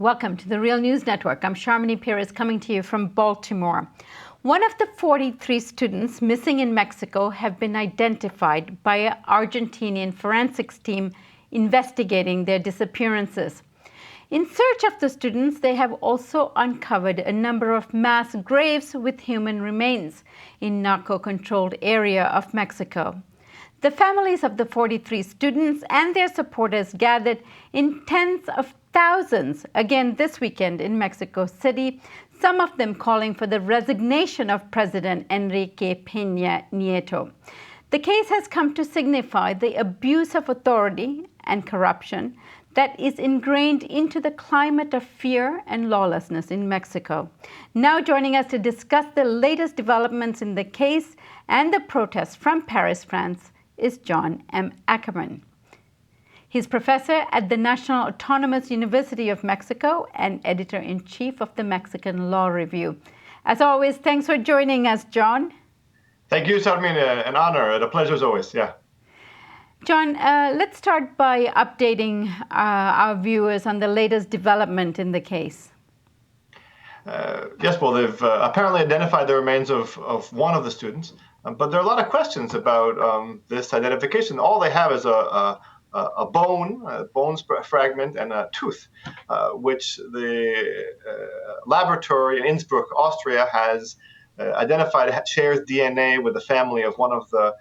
Welcome to the Real News Network. I'm Sharmini Perez coming to you from Baltimore. One of the 43 students missing in Mexico have been identified by an Argentinian forensics team investigating their disappearances. In search of the students, they have also uncovered a number of mass graves with human remains in narco-controlled area of Mexico. The families of the 43 students and their supporters gathered in tens of thousands again this weekend in Mexico City, some of them calling for the resignation of President Enrique Peña Nieto. The case has come to signify the abuse of authority and corruption that is ingrained into the climate of fear and lawlessness in Mexico. Now joining us to discuss the latest developments in the case and the protests from Paris, France, is John M. Ackerman. He's professor at the National Autonomous University of Mexico and editor-in-chief of the Mexican Law Review. As always, thanks for joining us, John. Thank you, Sharmini. An honor. A pleasure as always. Yeah. John, let's start by updating our viewers on the latest development in the case. Yes, well, they've apparently identified the remains of one of the students, but there are a lot of questions about this identification. All they have is a bone fragment and a tooth, which the laboratory in Innsbruck, Austria, has identified shares DNA with the family of one of the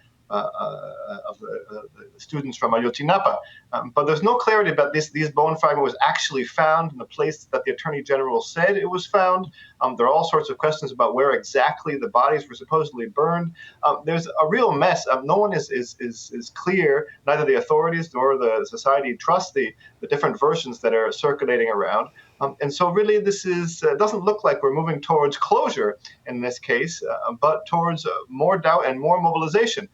students from Ayotzinapa. But there's no clarity about these bone fragment was actually found in the place that the Attorney General said it was found. There are all sorts of questions about where exactly the bodies were supposedly burned. There's a real mess. No one is clear, neither the authorities nor the society trust the different versions that are circulating around. And so really this doesn't look like we're moving towards closure in this case, but towards more doubt and more mobilization.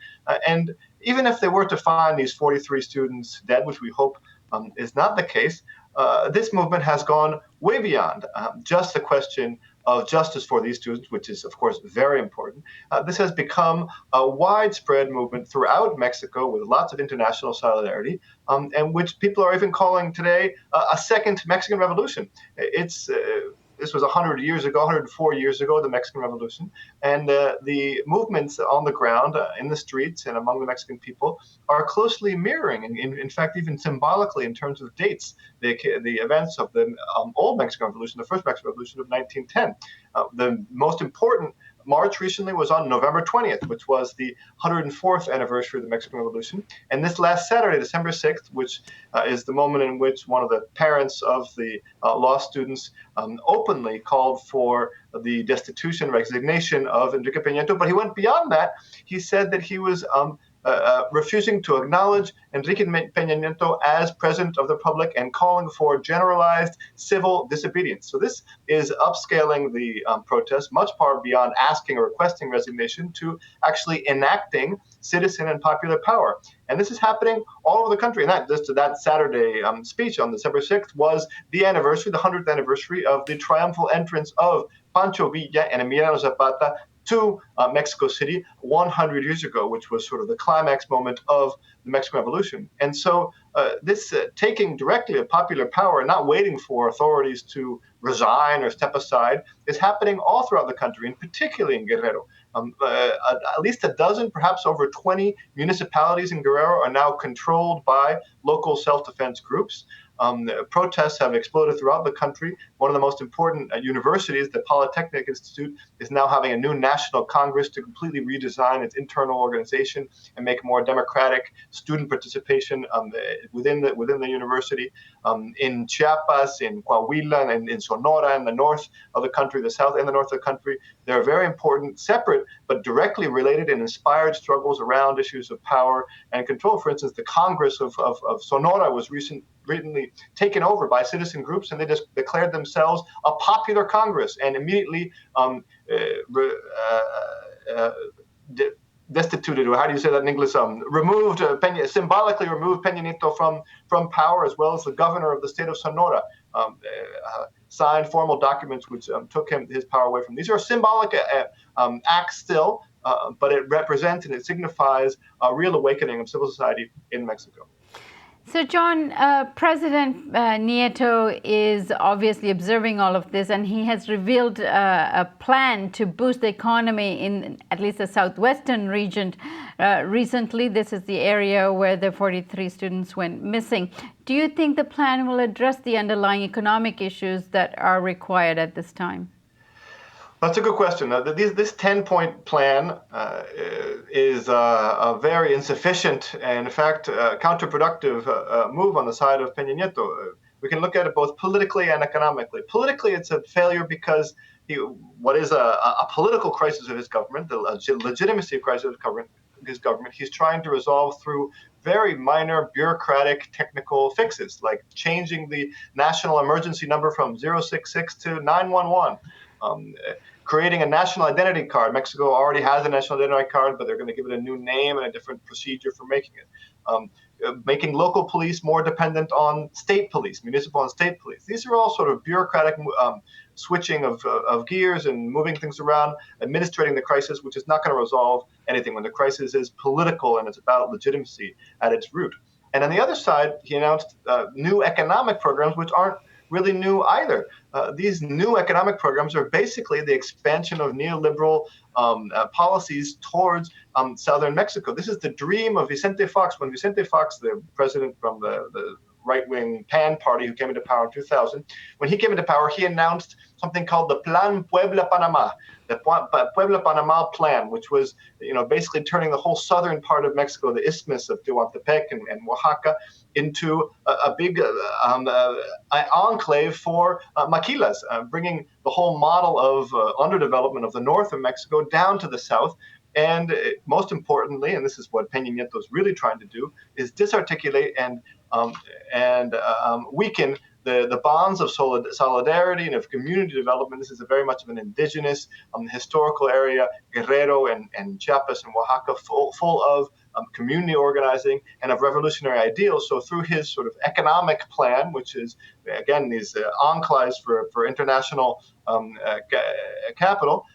And even if they were to find these 43 students dead, which we hope is not the case, this movement has gone way beyond just the question of justice for these students, which is, of course, very important. This has become a widespread movement throughout Mexico with lots of international solidarity, and which people are even calling today a second Mexican Revolution. This was 100 years ago, 104 years ago, the Mexican Revolution. And the movements on the ground, in the streets and among the Mexican people are closely mirroring, in fact, even symbolically in terms of dates, the events of the old Mexican Revolution, the first Mexican Revolution of 1910. The most important march recently was on November 20th, which was the 104th anniversary of the Mexican Revolution. And this last Saturday, December 6th, which is the moment in which one of the parents of the law students openly called for the destitution, resignation of Enrique Peña Nieto. But he went beyond that. He said that he was refusing to acknowledge Enrique Peña Nieto as president of the Republic and calling for generalized civil disobedience. So this is upscaling the protest much far beyond asking or requesting resignation to actually enacting citizen and popular power. And this is happening all over the country. And that Saturday speech on December 6th was the anniversary, the 100th anniversary of the triumphal entrance of Pancho Villa and Emiliano Zapata to Mexico City 100 years ago, which was sort of the climax moment of the Mexican Revolution. And so this taking directly of popular power, not waiting for authorities to resign or step aside, is happening all throughout the country, and particularly in Guerrero. At least a dozen, perhaps over 20 municipalities in Guerrero are now controlled by local self-defense groups. Protests have exploded throughout the country. One of the most important universities, the Polytechnic Institute, is now having a new national congress to completely redesign its internal organization and make more democratic student participation within the university. In Chiapas, in Coahuila, and in Sonora, in the north of the country, the south and the north of the country, there are very important, separate but directly related and inspired struggles around issues of power and control. For instance, the Congress of Sonora was recently taken over by citizen groups, and they just declared themselves a popular Congress and immediately destituted, or how do you say that in English? Symbolically removed Peña Nieto from power, as well as the governor of the state of Sonora. Signed formal documents which took his power away from. These are symbolic acts still, but it represents and it signifies a real awakening of civil society in Mexico. So, John, President Nieto is obviously observing all of this, and he has revealed a plan to boost the economy in at least the southwestern region. Recently, this is the area where the 43 students went missing. Do you think the plan will address the underlying economic issues that are required at this time? That's a good question. This 10-point plan is a very insufficient and, in fact, counterproductive move on the side of Peña Nieto. We can look at it both politically and economically. Politically, it's a failure because what is a political crisis of his government, the legitimacy crisis of his government, he's trying to resolve through very minor bureaucratic technical fixes, like changing the national emergency number from 066 to 911. Creating a national identity card. Mexico already has a national identity card, but they're going to give it a new name and a different procedure for making it. Making local police more dependent on state police, municipal and state police. These are all sort of bureaucratic switching of gears and moving things around, administrating the crisis, which is not going to resolve anything when the crisis is political and it's about legitimacy at its root. And on the other side, he announced new economic programs, which aren't really new either. These new economic programs are basically the expansion of neoliberal policies towards southern Mexico. This is the dream of Vicente Fox. When Vicente Fox, the president from the right-wing PAN party who came into power in 2000, when he came into power, he announced something called the Plan Puebla-Panama, the Puebla-Panama plan, which was basically turning the whole southern part of Mexico, the isthmus of Tehuantepec and Oaxaca, into a big enclave for maquilas, bringing the whole model of underdevelopment of the north of Mexico down to the south. And most importantly, and this is what Peña Nieto is really trying to do, is disarticulate and weaken the bonds of solidarity and of community development. This is very much of an indigenous historical area, Guerrero and Chiapas and Oaxaca, full of community organizing and of revolutionary ideals. So through his sort of economic plan, which is, again, these enclaves for international capital,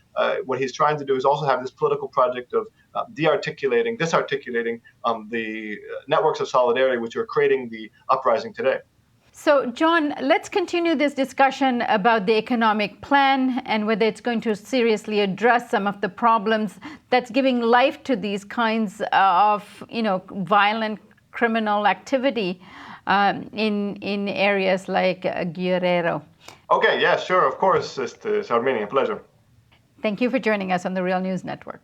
what he's trying to do is also have this political project of disarticulating the networks of solidarity which are creating the uprising today. So, John, let's continue this discussion about the economic plan and whether it's going to seriously address some of the problems that's giving life to these kinds of, violent criminal activity in areas like Guerrero. Okay, yeah, sure, of course, Sarmini, a pleasure. Thank you for joining us on the Real News Network.